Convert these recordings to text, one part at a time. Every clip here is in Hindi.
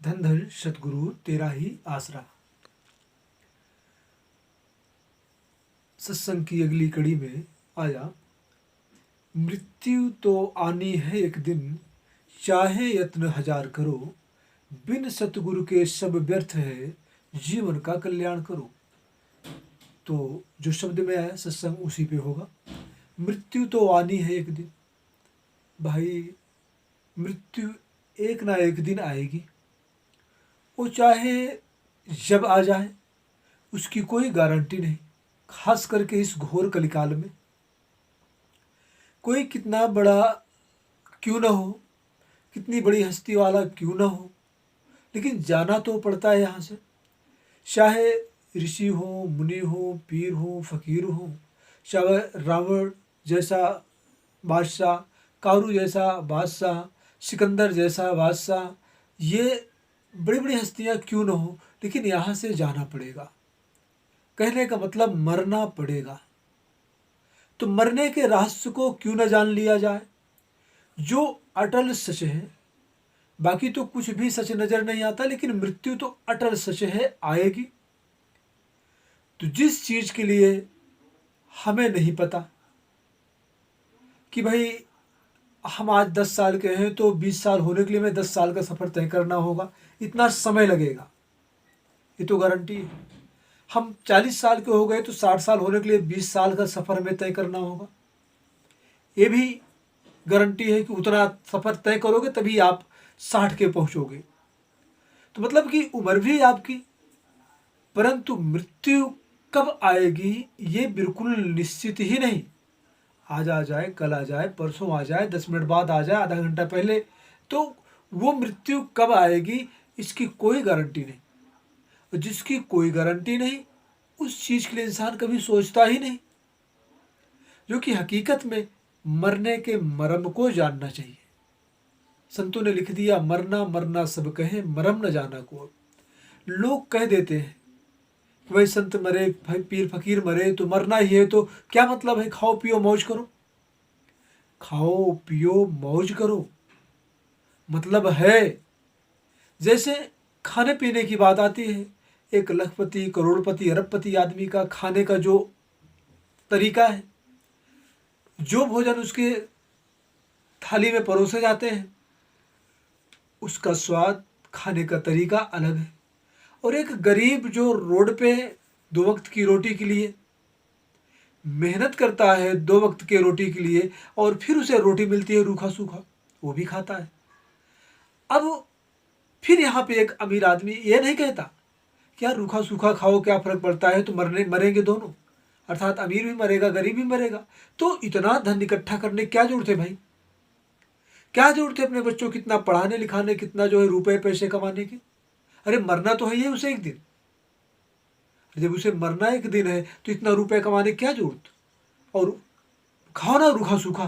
धन धन सतगुरु तेरा ही आसरा। सत्संग की अगली कड़ी में आया, मृत्यु तो आनी है एक दिन, चाहे यत्न हजार करो, बिन सतगुरु के सब व्यर्थ है, जीवन का कल्याण करो। तो जो शब्द में आया सत्संग उसी पे होगा। मृत्यु तो आनी है एक दिन। भाई, मृत्यु एक ना एक दिन आएगी। वो चाहे जब आ जाए उसकी कोई गारंटी नहीं। खास करके इस घोर कलिकाल में कोई कितना बड़ा क्यों ना हो, कितनी बड़ी हस्ती वाला क्यों ना हो, लेकिन जाना तो पड़ता है यहाँ से। चाहे ऋषि हो, मुनि हो, पीर हो, फकीर हो, चाहे रावण जैसा बादशाह, कारू जैसा बादशाह, सिकंदर जैसा बादशाह, ये बड़ी बड़ी हस्तियाँ क्यों न हो, लेकिन यहाँ से जाना पड़ेगा। कहने का मतलब मरना पड़ेगा। तो मरने के रहस्य को क्यों न जान लिया जाए। जो अटल सच है, बाकी तो कुछ भी सच नजर नहीं आता, लेकिन मृत्यु तो अटल सच है, आएगी। तो जिस चीज के लिए हमें नहीं पता कि भाई हम आज 10 साल के हैं तो 20 साल होने के लिए हमें 10 साल का सफर तय करना होगा, इतना समय लगेगा, ये तो गारंटी है। हम 40 साल के हो गए तो 60 साल होने के लिए 20 साल का सफर हमें तय करना होगा, ये भी गारंटी है कि उतना सफर तय करोगे तभी आप 60 के पहुंचोगे। तो मतलब कि उम्र भी आपकी, परंतु मृत्यु कब आएगी ये बिल्कुल निश्चित ही नहीं। आज आ जाए, कल आ जाए, परसों आ जाए, 10 मिनट बाद आ जाए, आधा घंटा पहले, तो वो मृत्यु कब आएगी इसकी कोई गारंटी नहीं। और जिसकी कोई गारंटी नहीं उस चीज के लिए इंसान कभी सोचता ही नहीं। जो कि हकीकत में मरने के मर्म को जानना चाहिए। संतों ने लिख दिया, मरना मरना सब कहे, मरम न जाना को। लोग कह देते हैं कि भाई संत मरे, भाई पीर फकीर मरे तो मरना ही है, तो क्या मतलब है, खाओ पियो मौज करो। खाओ पियो मौज करो मतलब है, जैसे खाने पीने की बात आती है, एक लखपति, करोड़पति, अरबपति आदमी का खाने का जो तरीका है, जो भोजन उसके थाली में परोसे जाते हैं, उसका स्वाद, खाने का तरीका अलग है। और एक गरीब जो रोड पे 2 वक्त की रोटी के लिए मेहनत करता है, 2 वक्त के रोटी के लिए, और फिर उसे रोटी मिलती है रूखा सूखा, वो भी खाता है। अब फिर यहाँ पे एक अमीर आदमी ये नहीं कहता कि यार रूखा सूखा खाओ, क्या फर्क पड़ता है, तो मरेंगे दोनों, अर्थात अमीर भी मरेगा, गरीब भी मरेगा। तो इतना धन इकट्ठा करने क्या जरूरत है भाई, क्या जरूरत है अपने बच्चों को कितना पढ़ाने लिखाने, कितना जो है रुपए पैसे कमाने की। अरे मरना तो है ही उसे एक दिन। जब उसे मरना एक दिन है तो इतना रुपए कमाने की क्या जरूरत, और खाओ ना रूखा सूखा।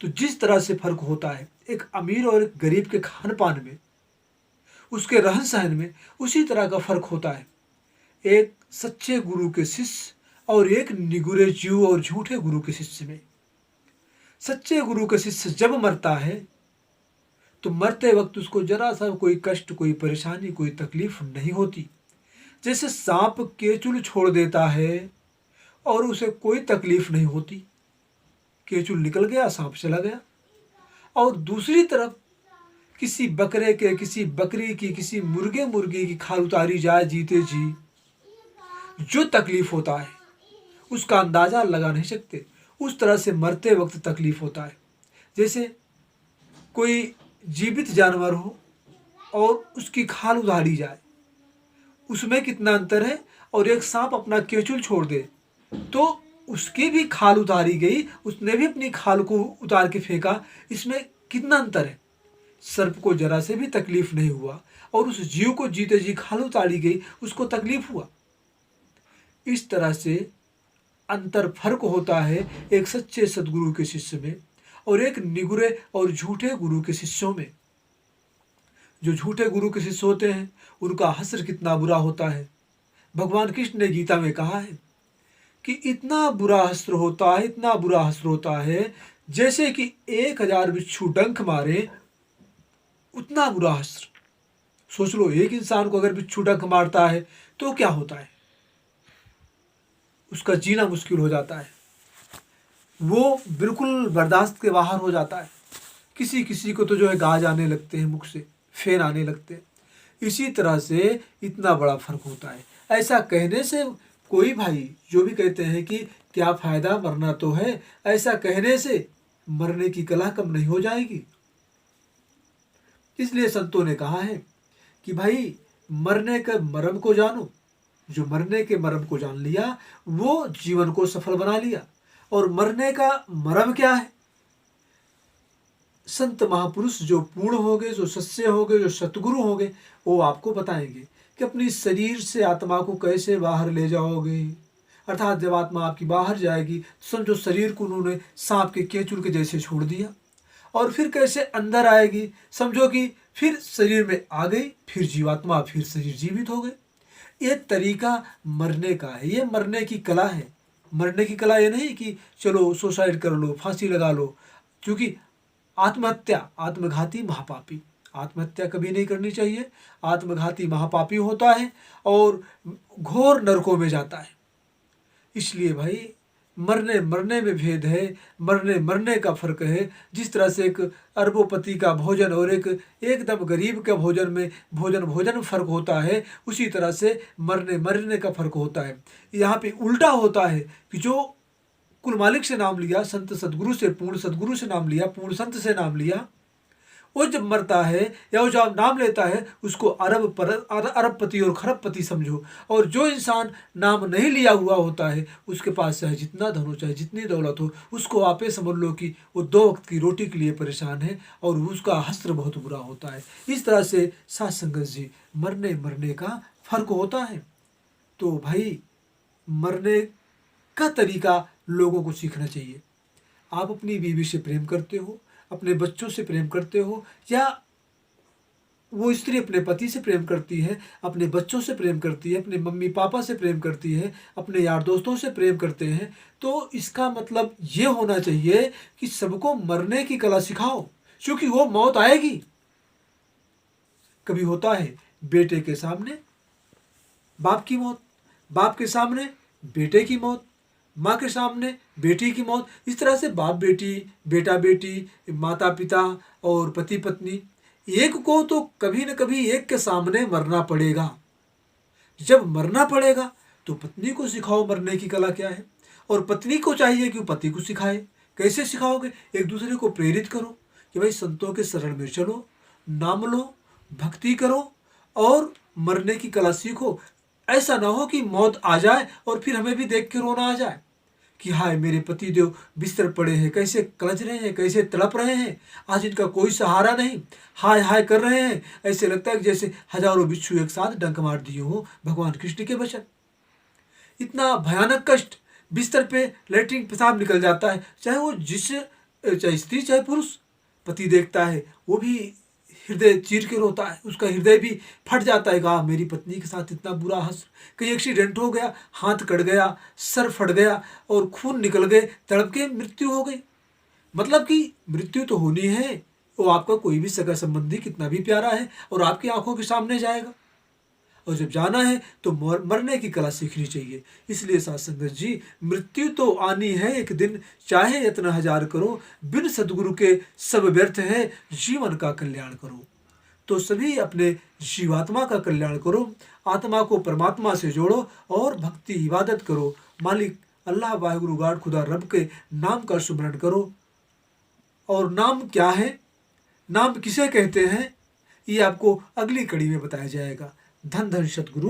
तो जिस तरह से फर्क होता है एक अमीर और एक गरीब के खान पान में, उसके रहन सहन में, उसी तरह का फर्क होता है एक सच्चे गुरु के शिष्य और एक निगुरे जीव और झूठे गुरु के शिष्य में। सच्चे गुरु का शिष्य जब मरता है तो मरते वक्त उसको जरा सा कोई कष्ट, कोई परेशानी, कोई तकलीफ नहीं होती। जैसे सांप केचुल छोड़ देता है और उसे कोई तकलीफ नहीं होती, केचुल निकल गया, सांप चला गया। और दूसरी तरफ किसी बकरे के, किसी बकरी की, किसी मुर्गे मुर्गी की खाल उतारी जाए जीते जी, जो तकलीफ होता है उसका अंदाजा लगा नहीं सकते। उस तरह से मरते वक्त तकलीफ होता है। जैसे कोई जीवित जानवर हो और उसकी खाल उधारी जाए, उसमें कितना अंतर है। और एक सांप अपना केचुल छोड़ दे तो उसकी भी खाल उतारी गई, उसने भी अपनी खाल को उतार के फेंका, इसमें कितना अंतर है। सर्प को जरा से भी तकलीफ नहीं हुआ और उस जीव को जीते जी खाल उतारी गई, उसको तकलीफ हुआ। इस तरह से अंतर फर्क होता है एक सच्चे सदगुरु के शिष्य में और एक निगुरे और झूठे गुरु के शिष्यों में। जो झूठे गुरु के शिष्य होते हैं उनका हश्र कितना बुरा होता है। भगवान कृष्ण ने गीता में कहा है कि इतना बुरा हश्र होता है, इतना बुरा हश्र होता है, जैसे कि 1000 बिच्छू डंक मारे, उतना बुरा हश्र। सोच लो, एक इंसान को अगर बिच्छू डंक मारता है तो क्या होता है, उसका जीना मुश्किल हो जाता है, वो बिल्कुल बर्दाश्त के बाहर हो जाता है। किसी किसी को तो जो है गाज आने लगते हैं, मुख से फेन आने लगते हैं। इसी तरह से इतना बड़ा फर्क होता है। ऐसा कहने से कोई भाई जो भी कहते हैं कि क्या फ़ायदा, मरना तो है, ऐसा कहने से मरने की कला कम नहीं हो जाएगी। इसलिए संतों ने कहा है कि भाई मरने के मर्म को जानो। जो मरने के मर्म को जान लिया वो जीवन को सफल बना लिया। और मरने का मर्म क्या है, संत महापुरुष जो पूर्ण हो गए, जो सच्चे हो गए, जो सतगुरु हो गए, वो आपको बताएंगे कि अपनी शरीर से आत्मा को कैसे बाहर ले जाओगे। अर्थात जब आत्मा आपकी बाहर जाएगी तो समझो शरीर को उन्होंने सांप के केचुल के जैसे छोड़ दिया, और फिर कैसे अंदर आएगी, समझो कि फिर शरीर में आ गई, फिर जीवात्मा, फिर शरीर जीवित हो गए। ये तरीका मरने का है, ये मरने की कला है। मरने की कला ये नहीं कि चलो सुसाइड कर लो, फांसी लगा लो, क्योंकि आत्महत्या आत्मघाती महापापी, आत्महत्या कभी नहीं करनी चाहिए। आत्मघाती महापापी होता है और घोर नरकों में जाता है। इसलिए भाई मरने मरने में भेद है, मरने मरने का फर्क है। जिस तरह से एक अरबोपति का भोजन और एक एकदम गरीब का भोजन में भोजन फर्क होता है, उसी तरह से मरने मरने का फर्क होता है। यहाँ पे उल्टा होता है कि जो कुल मालिक से नाम लिया, संत सदगुरु से, पूर्ण सदगुरु से नाम लिया, पूर्ण संत से नाम लिया, वो जब मरता है या वो जब नाम लेता है उसको अरबपति और खरबपति समझो। और जो इंसान नाम नहीं लिया हुआ होता है उसके पास चाहे जितना धन हो, चाहे जितनी दौलत हो, उसको आप ये समझ लो कि वो 2 वक्त की रोटी के लिए परेशान है और उसका हश्र बहुत बुरा होता है। इस तरह से साथ संगत जी मरने मरने का फर्क होता है। तो भाई मरने का तरीका लोगों को सीखना चाहिए। आप अपनी बीवी से प्रेम करते हो, अपने बच्चों से प्रेम करते हो, या वो स्त्री अपने पति से प्रेम करती है, अपने बच्चों से प्रेम करती है, अपने मम्मी पापा से प्रेम करती है, अपने यार दोस्तों से प्रेम करते हैं, तो इसका मतलब ये होना चाहिए कि सबको मरने की कला सिखाओ, क्योंकि वो मौत आएगी। कभी होता है बेटे के सामने बाप की मौत, बाप के सामने बेटे की मौत, माँ के सामने बेटी की मौत। इस तरह से बाप बेटी, बेटा बेटी, माता पिता और पति पत्नी, एक को तो कभी न कभी एक के सामने मरना पड़ेगा। जब मरना पड़ेगा तो पत्नी को सिखाओ मरने की कला क्या है, और पत्नी को चाहिए कि वो पति को सिखाए। कैसे सिखाओगे? एक दूसरे को प्रेरित करो कि भाई संतों के शरण में चलो, नाम लो, भक्ति करो और मरने की कला सीखो। ऐसा ना हो कि मौत आ जाए और फिर हमें भी देख के रोना आ जाए कि हाय मेरे पति देव बिस्तर पड़े हैं, कैसे कलज रहे हैं, कैसे तड़प रहे हैं, आज इनका कोई सहारा नहीं, हाय हाय कर रहे हैं। ऐसे लगता है कि जैसे हजारों बिच्छू एक साथ डंक मार दिए हो भगवान कृष्ण के वचन। इतना भयानक कष्ट, बिस्तर पे लेटरिन पेशाब निकल जाता है, चाहे स्त्री चाहे पुरुष। पति देखता है वो भी हृदय चीर के रोता है, उसका हृदय भी फट जाता है। कहा मेरी पत्नी के साथ इतना बुरा हश्र, कहीं एक्सीडेंट हो गया, हाथ कट गया, सर फट गया और खून निकल गए, तड़प के मृत्यु हो गई। मतलब कि मृत्यु तो होनी है, वो आपका कोई भी सगा संबंधी कितना भी प्यारा है और आपकी आंखों के सामने जाएगा। और जब जाना है तो मरने की कला सीखनी चाहिए। इसलिए साथ संगत जी, मृत्यु तो आनी है एक दिन, चाहे यत्न हजार करो, बिन सदगुरु के सब व्यर्थ है, जीवन का कल्याण करो। तो सभी अपने जीवात्मा का कल्याण करो, आत्मा को परमात्मा से जोड़ो और भक्ति इबादत करो। मालिक अल्लाह वाहिगुरु गाड खुदा रब के नाम का सुमरण करो। और नाम क्या है, नाम किसे कहते हैं, ये आपको अगली कड़ी में बताया जाएगा। धन धन सतगुरु